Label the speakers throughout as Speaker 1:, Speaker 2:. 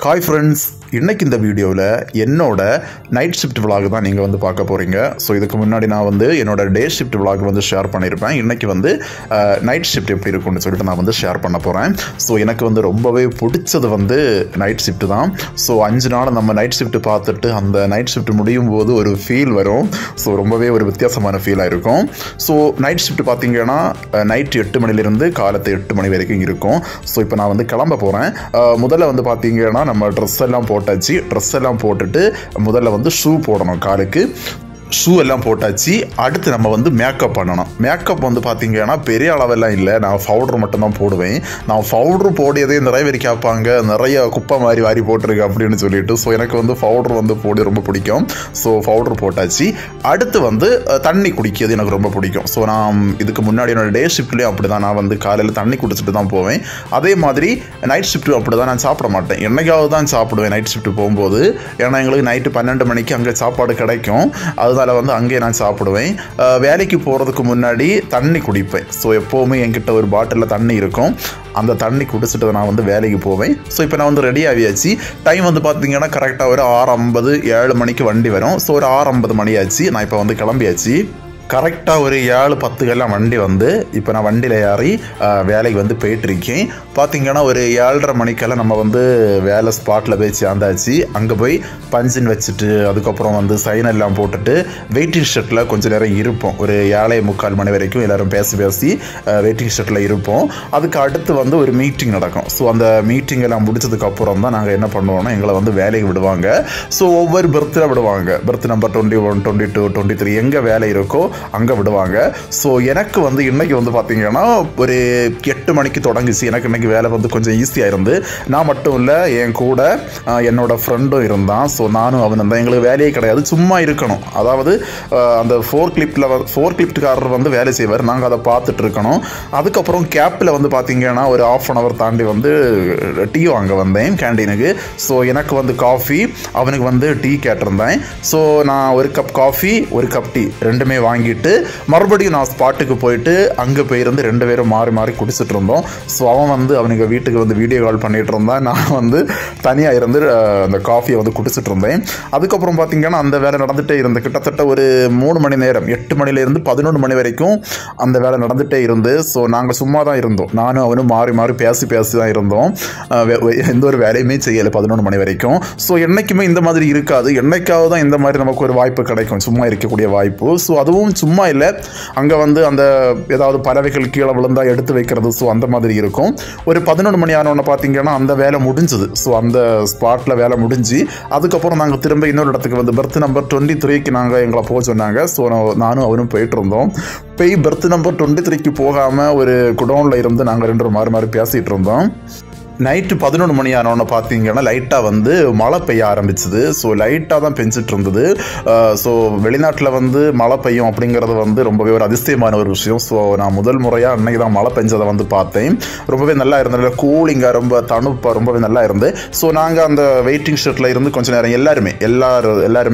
Speaker 1: Hi friends, இன்றைக்கி இந்த வீடியோவில் என்னோட நைட் ஷிஃப்ட் விலாக் தான் நீங்கள் வந்து பார்க்க போகிறீங்க. ஸோ இதுக்கு முன்னாடி நான் வந்து என்னோட டே ஷிஃப்ட் விலாக் வந்து ஷேர் பண்ணியிருப்பேன். இன்றைக்கி வந்து நைட் ஷிஃப்ட் எப்படி இருக்கும்னு சொல்லிட்டு நான் வந்து ஷேர் பண்ண போகிறேன். ஸோ எனக்கு வந்து ரொம்பவே பிடிச்சது வந்து நைட் ஷிஃப்ட் தான். ஸோ 5 நாள் நம்ம நைட் ஷிஃப்ட் பார்த்துட்டு அந்த நைட் ஷிஃப்ட் முடியும் போது ஒரு ஃபீல் வரும். ஸோ ரொம்பவே ஒரு வித்தியாசமான ஃபீலாக இருக்கும். ஸோ நைட் ஷிஃப்ட் பார்த்திங்கன்னா நைட் 8 மணிலேருந்து காலத்து 8 மணி வரைக்கும் இருக்கும். ஸோ இப்போ நான் வந்து கிளம்ப போகிறேன். முதல்ல வந்து பார்த்திங்கன்னா நம்ம ட்ரெஸ் எல்லாம் போட்டாச்சு. ட்ரெஸ் எல்லாம் போட்டுட்டு முதல்ல வந்து ஷூ போடணும். காலுக்கு ஷூ எல்லாம் போட்டாச்சு. அடுத்து நம்ம வந்து மேக்கப் பண்ணணும். மேக்கப் வந்து பார்த்திங்கன்னா பெரிய அளவெல்லாம் இல்லை, நான் பவுட்ரு மட்டும்தான் போடுவேன். நான் பவுட்ரு போடியதே நிறைய பேர் கேட்பாங்க, நிறைய குப்பை மாதிரி வாரி போட்டிருக்கு அப்படின்னு சொல்லிட்டு. ஸோ எனக்கு வந்து பவுட்ரு வந்து போடி ரொம்ப பிடிக்கும். ஸோ பவுட்ரு போட்டாச்சு. அடுத்து வந்து தண்ணி குடிக்கிறது எனக்கு ரொம்ப பிடிக்கும். ஸோ நான் இதுக்கு முன்னாடி என்னோடய டே ஷிஃப்ட்லேயும் அப்படி தான், நான் வந்து காலையில் தண்ணி குடிச்சிட்டு தான் போவேன். அதே மாதிரி நைட் ஷிஃப்ட்டு அப்படி தான், நான் சாப்பிட மாட்டேன். என்னைக்காவது தான் சாப்பிடுவேன் நைட் ஷிஃப்ட்டு போகும்போது. ஏன்னா எங்களுக்கு நைட்டு 12 மணிக்கு அங்கே சாப்பாடு கிடைக்கும். அதுதான் வந்து அங்கேயே நான் சாப்பிடுவேன். வேலைக்கு போகிறதுக்கு முன்னாடி தண்ணி குடிப்பேன். ஸோ எப்போவுமே என்கிட்ட ஒரு பாட்டிலில் தண்ணி இருக்கும். அந்த தண்ணி குடிச்சிட்டு நான் வந்து வேலைக்கு போவேன். ஸோ இப்போ நான் வந்து ரெடி ஆகியாச்சு. டைம் வந்து பார்த்திங்கன்னா கரெக்டாக ஒரு 6:50 7 மணிக்கு வண்டி வரும். ஸோ ஒரு 6:50 மணி ஆச்சு. நான் இப்போ வந்து கிளம்பியாச்சு. கரெக்டாக ஒரு 7:10 வண்டி வந்து இப்போ நான் வண்டியில் ஏறி வேலைக்கு வந்து போயிட்டுருக்கேன். பார்த்திங்கன்னா ஒரு 7:30 மணிக்கெல்லாம் நம்ம வந்து வேலை ஸ்பாட்டில் போய் சேர்ந்தாச்சு. அங்கே போய் பஞ்சின் வச்சுட்டு அதுக்கப்புறம் வந்து சைன் எல்லாம் போட்டுட்டு வெயிட்டிங் ஷெட்டில் கொஞ்சம் நேரம் இருப்போம். ஒரு 7:45 மணி வரைக்கும் எல்லோரும் பேசி வெயிட்டிங் ஷெட்டில் இருப்போம். அதுக்கு அடுத்து வந்து ஒரு மீட்டிங் நடக்கும். ஸோ அந்த மீட்டிங் எல்லாம் முடிச்சதுக்கப்புறம் தான் நாங்கள் என்ன பண்ணுவோம்னா எங்களை வந்து வேலைக்கு விடுவாங்க. ஸோ ஒவ்வொரு பெர்த்தில் விடுவாங்க. பெர்த் நம்பர் 21, 22, 23 எங்கே வேலை இருக்கோ அங்கே விடுவாங்க. ஸோ எனக்கு வந்து இன்றைக்கி வந்து பார்த்திங்கன்னா ஒரு 8 மணிக்கு தொடங்கிச்சு. எனக்கு இன்றைக்கி வேலை வந்து கொஞ்சம் ஈஸியாக இருந்து, நான் மட்டும் இல்லை என் கூட என்னோடய ஃப்ரெண்டும் இருந்தான். ஸோ நானும் அவன் தான். எங்களுக்கு வேலையே கிடையாது, சும்மா இருக்கணும். அதாவது அந்த ஃபோர் கிளிப்ட்காரர் வந்து வேலை செய்வார், நாங்கள் அதை பார்த்துட்டு இருக்கணும். அதுக்கப்புறம் கேப்பில் வந்து பார்த்திங்கன்னா ஒரு 1/2 hour தாண்டி வந்து டீ வாங்க வந்தேன் கேண்டீனுக்கு. ஸோ எனக்கு வந்து காஃபி, அவனுக்கு வந்து டீ கேட்டிருந்தேன். ஸோ நான் ஒரு கப் காஃபி ஒரு கப் டீ ரெண்டுமே வாங்கிட்டு மறுபடியும் நான் ஸ்பாட்டுக்கு போயிட்டு அங்கே போயிருந்து 2 பேரும் மாறி மாறி குடிச்சிட்டு இருந்தோம். ஸோ அவன் வந்து அவனுக்கு வீட்டுக்கு வந்து வீடியோ கால் பண்ணிகிட்டு இருந்தான். நான் வந்து தனியாக இருந்து அந்த காஃபியை வந்து குடிச்சிட்டு இருந்தேன். அதுக்கப்புறம் பார்த்திங்கன்னா அந்த வேலை நடந்துகிட்டே இருந்து கிட்டத்தட்ட ஒரு 3 மணி நேரம், 8 மணிலேருந்து 11 மணி வரைக்கும் அந்த வேலை நடந்துகிட்டே இருந்து. ஸோ நாங்கள் சும்மா தான் இருந்தோம். நானும் அவனும் மாறி மாறி பேசி தான் இருந்தோம். எந்த ஒரு வேலையுமே செய்யலை 11 மணி வரைக்கும். ஸோ என்றைக்குமே இந்த மாதிரி இருக்காது, என்னைக்காவது தான் இந்த மாதிரி நமக்கு ஒரு வாய்ப்பு கிடைக்கும், சும்மா இருக்கக்கூடிய வாய்ப்பு. ஸோ அதுவும் சும்மா இல்லை, அங்கே வந்து அந்த ஏதாவது பறவைகள் கீழே விழுந்தால் எடுத்து வைக்கிறது. ஸோ அந்த மாதிரி இருக்கும். ஒரு 11 மணி ஆனோன்னு பார்த்திங்கன்னா அந்த வேலை முடிஞ்சுது. ஸோ அந்த ஸ்பாட்டில் வேலை முடிஞ்சு அதுக்கப்புறம் நாங்கள் திரும்ப இன்னொரு இடத்துக்கு வந்து பெர்த் நம்பர் 23க்கு நாங்கள் எங்களை போக சொன்னாங்க. ஸோ நானும் அவனும் போயிட்டு இருந்தோம். போய் பெர்த் நம்பர் 23க்கு போகாமல் ஒரு குடோனில் இருந்து நாங்கள் 2 மாறி மாறி பேசிகிட்டு இருந்தோம். நைட்டு 11 மணி ஆனோன்னு பார்த்திங்கன்னா லைட்டாக வந்து மழை பெய்ய ஆரம்பிச்சுது. ஸோ லைட்டாக தான் பெஞ்சிட்டு இருந்தது. ஸோ வெளிநாட்டில் வந்து மழை பெய்யும் அப்படிங்கிறது வந்து ரொம்பவே ஒரு அதிசயமான ஒரு விஷயம். ஸோ நான் முதல் முறையாக அன்றைக்கி தான் மழை பெஞ்சதை வந்து பார்த்தேன். ரொம்பவே நல்லா இருந்தது, கூலிங்காக, ரொம்ப தணுப்பாக, ரொம்பவே நல்லா இருந்து. ஸோ நாங்கள் அந்த வெயிட்டிங் ஷெட்டில் இருந்து கொஞ்சம் நேரம் எல்லாருமே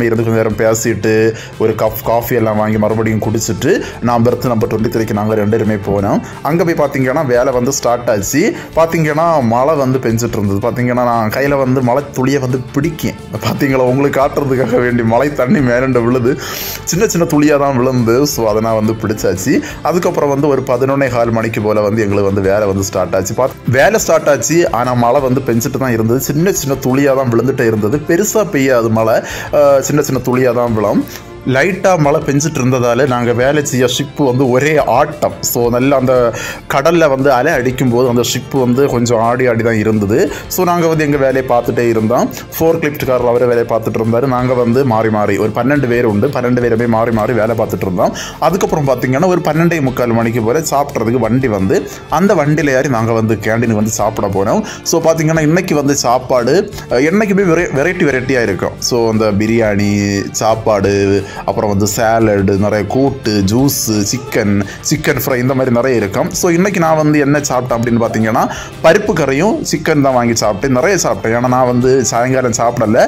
Speaker 1: இருந்து கொஞ்சம் நேரம் பேசிட்டு ஒரு கப் காஃபி எல்லாம் வாங்கி மறுபடியும் குடிச்சிட்டு நான் பெர்த் நம்பர் 23க்கு நாங்கள் 2 பேருமே போனோம். அங்கே போய் பார்த்திங்கன்னா வேலை வந்து ஸ்டார்ட் ஆச்சு. பார்த்திங்கன்னா மழை வந்து பெஞ்சிட்டு இருந்தது. பார்த்தீங்கன்னா நான் கையில் வந்து மழை துளியை வந்து பிடிக்கேன். பார்த்தீங்களா, உங்களுக்கு காட்டுறதுக்காக வேண்டி மழை தண்ணி மேலண்டு விழுது, சின்ன சின்ன துளியாக தான் விழுந்து. ஸோ அதை நான் வந்து பிடிச்சாச்சு. அதுக்கப்புறம் வந்து ஒரு 11:15 மணிக்கு போல் வந்து எங்களுக்கு வந்து வேலை வந்து ஸ்டார்ட் ஆச்சு. வேலை ஸ்டார்ட் ஆச்சு. ஆனால் மழை வந்து பெஞ்சிட்டு தான் இருந்தது. சின்ன சின்ன துளியாக தான் விழுந்துகிட்டே இருந்தது. பெருசாக பெய்யாது மழை, சின்ன சின்ன துளியாக தான் விழும். லைட்டாக மழை பெஞ்சிட்டு இருந்ததால் நாங்கள் வேலை செய்ய ஷிப்பு வந்து ஒரே ஆட்டம். ஸோ நல்லா அந்த கடலில் வந்து அலை அடிக்கும்போது அந்த ஷிப்பு வந்து கொஞ்சம் ஆடி தான் இருந்தது. ஸோ நாங்கள் வந்து எங்கள் வேலையை பார்த்துட்டே இருந்தோம். ஃபோர் கிளிப்ட்காரர் அவரை வேலையை பார்த்துட்டு இருந்தார். நாங்கள் வந்து மாறி மாறி ஒரு 12 பேர் உண்டு, 12 பேருமே மாறி மாறி வேலை பார்த்துட்டு இருந்தோம். அதுக்கப்புறம் பார்த்திங்கன்னா ஒரு 12:45 மணிக்கு போல் சாப்பிட்றதுக்கு வண்டி வந்து அந்த வண்டியில் ஏறி நாங்கள் வந்து கேண்டீனுக்கு வந்து சாப்பிட போனோம். ஸோ பார்த்திங்கன்னா இன்றைக்கி வந்து சாப்பாடு என்றைக்குமே வெரைட்டியாக இருக்கும். ஸோ அந்த பிரியாணி சாப்பாடு, அப்புறம் வந்து சாலடு, நிறைய கூட்டு, ஜூஸு, சிக்கன் ஃப்ரை இந்த மாதிரி நிறைய இருக்கும். ஸோ இன்றைக்கி நான் வந்து என்ன சாப்பிட்டேன் அப்படின்னு பார்த்தீங்கன்னா பருப்பு கறியும் சிக்கன் தான் வாங்கி சாப்பிட்டேன். நிறைய சாப்பிட்டேன். ஏன்னா நான் வந்து சாயங்காலம் சாப்பிடல,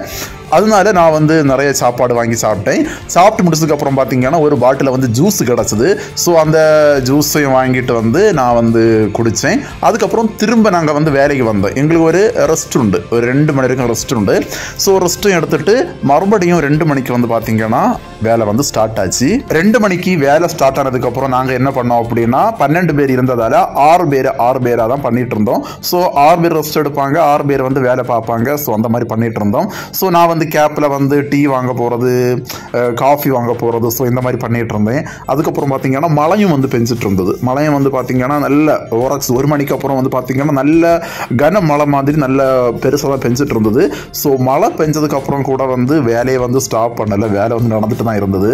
Speaker 1: அதனால நான் வந்து நிறைய சாப்பாடு வாங்கி சாப்பிட்டேன். சாப்பிட்டு முடிச்சதுக்கப்புறம் பார்த்தீங்கன்னா ஒரு பாட்டில் வந்து ஜூஸ் கிடச்சிது. ஸோ அந்த ஜூஸையும் வாங்கிட்டு வந்து நான் வந்து குடித்தேன். அதுக்கப்புறம் திரும்ப நாங்கள் வந்து வேலைக்கு வந்தோம். எங்களுக்கு ஒரு ரெஸ்ட் உண்டு, ஒரு 2 மணி வரைக்கும் ரெஸ்ட் உண்டு. ஸோ ரெஸ்ட்டும் எடுத்துகிட்டு மறுபடியும் 2 மணிக்கு வந்து பார்த்தீங்கன்னா வேலை வந்து ஸ்டார்ட் ஆச்சு. 2 மணிக்கு வேலை ஸ்டார்ட் ஆனதுக்கப்புறம் நாங்கள் என்ன பண்ணோம் அப்படின்னா 12 பேர் இருந்ததால் 6 பேராக தான் பண்ணிட்டு இருந்தோம். ஸோ 6 பேர் ரெஸ்ட் எடுப்பாங்க, 6 பேர் வந்து வேலை பார்ப்பாங்க. ஸோ அந்த மாதிரி பண்ணிட்டு இருந்தோம். ஸோ நான் வந்து கேப்பில் வந்து டீ வாங்க போகிறது, காஃபி வாங்க போகிறது, ஸோ இந்த மாதிரி பண்ணிட்டு இருந்தேன். அதுக்கப்புறம் பார்த்தீங்கன்னா மழையும் வந்து பெஞ்சிட்டு இருந்தது. மழையும் வந்து பார்த்தீங்கன்னா நல்ல 1 மணிக்கு அப்புறம் வந்து பார்த்தீங்கன்னா நல்ல கன மழை மாதிரி நல்ல பெருசாக தான் பெஞ்சிட்டு இருந்தது. ஸோ மழை பெஞ்சதுக்கு அப்புறம் கூட வந்து வேலையை வந்து ஸ்டாப் பண்ணலை, வேலை வந்து நடந்துட்டு தான் இருந்தது.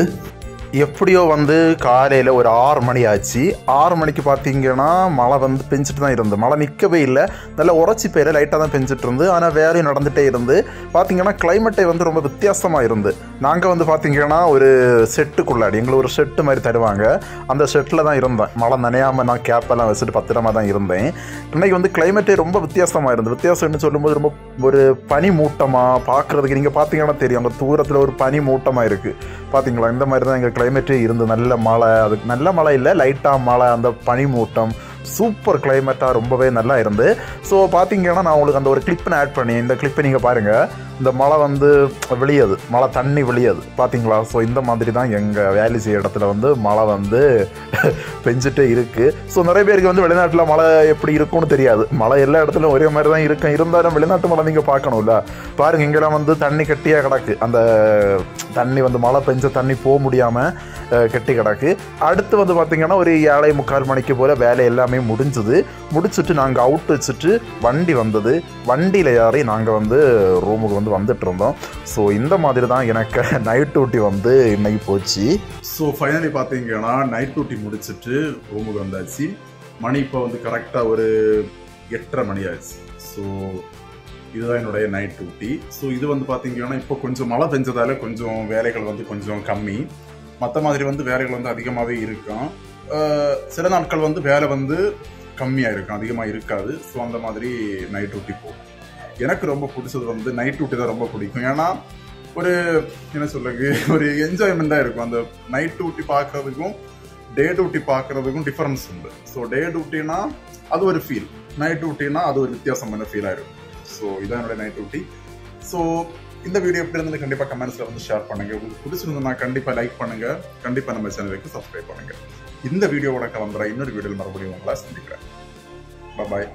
Speaker 1: எப்படியோ வந்து காலையில் ஒரு 6 மணி ஆச்சு. 6 மணிக்கு பார்த்தீங்கன்னா மழை வந்து பெஞ்சிட்டு தான் இருந்து, மழை நிற்கவே இல்லை, நல்லா உரைச்சி பெய்யல, லைட்டாக தான் பெஞ்சிட்டு இருந்து. ஆனால் வேலையும் நடந்துகிட்டே இருந்து. பார்த்தீங்கன்னா கிளைமேட்டே வந்து ரொம்ப வித்தியாசமாக இருந்து. நாங்கள் வந்து பார்த்தீங்கன்னா ஒரு செட்டுக்குள்ளாடி எங்களுக்கு ஒரு ஷெட்டு மாதிரி தருவாங்க, அந்த ஷெட்டில் தான் இருந்தேன். மழை நனையாமல் நான் கேப்பெல்லாம் வச்சுட்டு பத்திரமா தான் இருந்தேன். இன்றைக்கி வந்து கிளைமேட்டே ரொம்ப வித்தியாசமாக இருந்து. வித்தியாசம்னு சொல்லும்போது ரொம்ப ஒரு பனி மூட்டமாக பார்க்குறதுக்கு நீங்கள் பார்த்தீங்கன்னா தெரியும், அங்கே தூரத்தில் ஒரு பனி மூட்டமாக இருக்குது பார்த்தீங்களா. இந்த மாதிரி தான் எங்கள் கிளைமேட்டே இருந்து. நல்ல மழை, அதுக்கு நல்ல மழை இல்லை, லைட்டாக மழை, அந்த பனிமூட்டம், சூப்பர் கிளைமேட்டாக ரொம்பவே நல்லா இருந்து. ஸோ பார்த்தீங்கன்னா நான் உங்களுக்கு அந்த ஒரு கிளிப்பை ஆட் பண்ணி, இந்த கிளிப்பை நீங்கள் பாருங்கள், இந்த மழை வந்து வெளியாது, மழை தண்ணி வெளியாது பார்த்தீங்களா. ஸோ இந்த மாதிரி தான் எங்கள் வேலை செய்ய இடத்துல வந்து மழை வந்து பெஞ்சிட்டே இருக்குது. ஸோ நிறைய பேருக்கு வந்து வெளிநாட்டில் மழை எப்படி இருக்கும்னு தெரியாது. மழை எல்லா இடத்துலையும் ஒரே மாதிரி தான் இருக்கும். இருந்தாலும் வெளிநாட்டு மழை நீங்கள் பார்க்கணும்ல. பாருங்கள், இங்கெல்லாம் வந்து தண்ணி கட்டியாக கிடக்கு. அந்த தண்ணி வந்து மழை பெஞ்ச தண்ணி போக முடியாமல் கட்டி கிடக்கு. அடுத்து வந்து பார்த்திங்கன்னா ஒரு 7:45 மணிக்கு போல் வேலை எல்லாமே முடிச்சுட்டு நாங்கள் அவுட் வச்சுட்டு வண்டி வந்தது. வண்டியில் ஏறி நாங்கள் வந்து ரூமுக்கு வந்து வந்துட்டு இருந்தோம். ஸோ இந்த மாதிரி தான் எனக்கு நைட் டியூட்டி வந்து இன்னைக்கு போச்சு. ஸோ ஃபைனலி பார்த்தீங்கன்னா நைட் டியூட்டி முடிச்சுட்டு ரூமுக்கு வந்தாச்சு. மணி இப்போ வந்து கரெக்டாக ஒரு 8:30 மணி ஆச்சு. ஸோ இதுதான் என்னுடைய நைட் டியூட்டி. ஸோ இது வந்து பார்த்தீங்கன்னா இப்போ கொஞ்சம் மழை பெஞ்சதால கொஞ்சம் வேலைகள் வந்து கொஞ்சம் கம்மி. மற்ற மாதிரி வந்து வேலைகள் வந்து அதிகமாகவே இருக்கும். சில நாட்கள் வந்து வேலை வந்து கம்மியாக இருக்கும், அதிகமாக இருக்காது. ஸோ அந்த மாதிரி நைட் டியூட்டி போகும். எனக்கு ரொம்ப பிடிச்சது வந்து நைட் டியூட்டி தான் ரொம்ப பிடிக்கும். ஏன்னா ஒரு என்ன சொல்லுங்க, ஒரு என்ஜாய்மெண்ட்டாக இருக்கும். அந்த நைட் டியூட்டி பார்க்குறதுக்கும் டே டியூட்டி பார்க்குறதுக்கும் டிஃப்ரென்ஸ் உண்டு. ஸோ டே டியூட்டினா அது ஒரு ஃபீல், நைட் டியூட்டினா அது ஒரு வித்தியாசமான ஃபீலாக இருக்கும். ஸோ இதான் என்னோட நைட் டியூட்டி. ஸோ இந்த வீடியோ எப்படி இருந்து கண்டிப்பாக கமெண்ட்ஸில் வந்து ஷேர் பண்ணுங்கள். உங்களுக்கு பிடிச்சிருந்ததுன்னா கண்டிப்பாக லைக் பண்ணுங்கள், கண்டிப்பாக நம்ம சேனலுக்கு சப்ஸ்கிரைப் பண்ணுங்கள். இந்த வீடியோவோட கிளம்புற இன்னொரு வீடியோவில் மறுபடியும் உங்களை சந்திக்கிறேன். பாய்.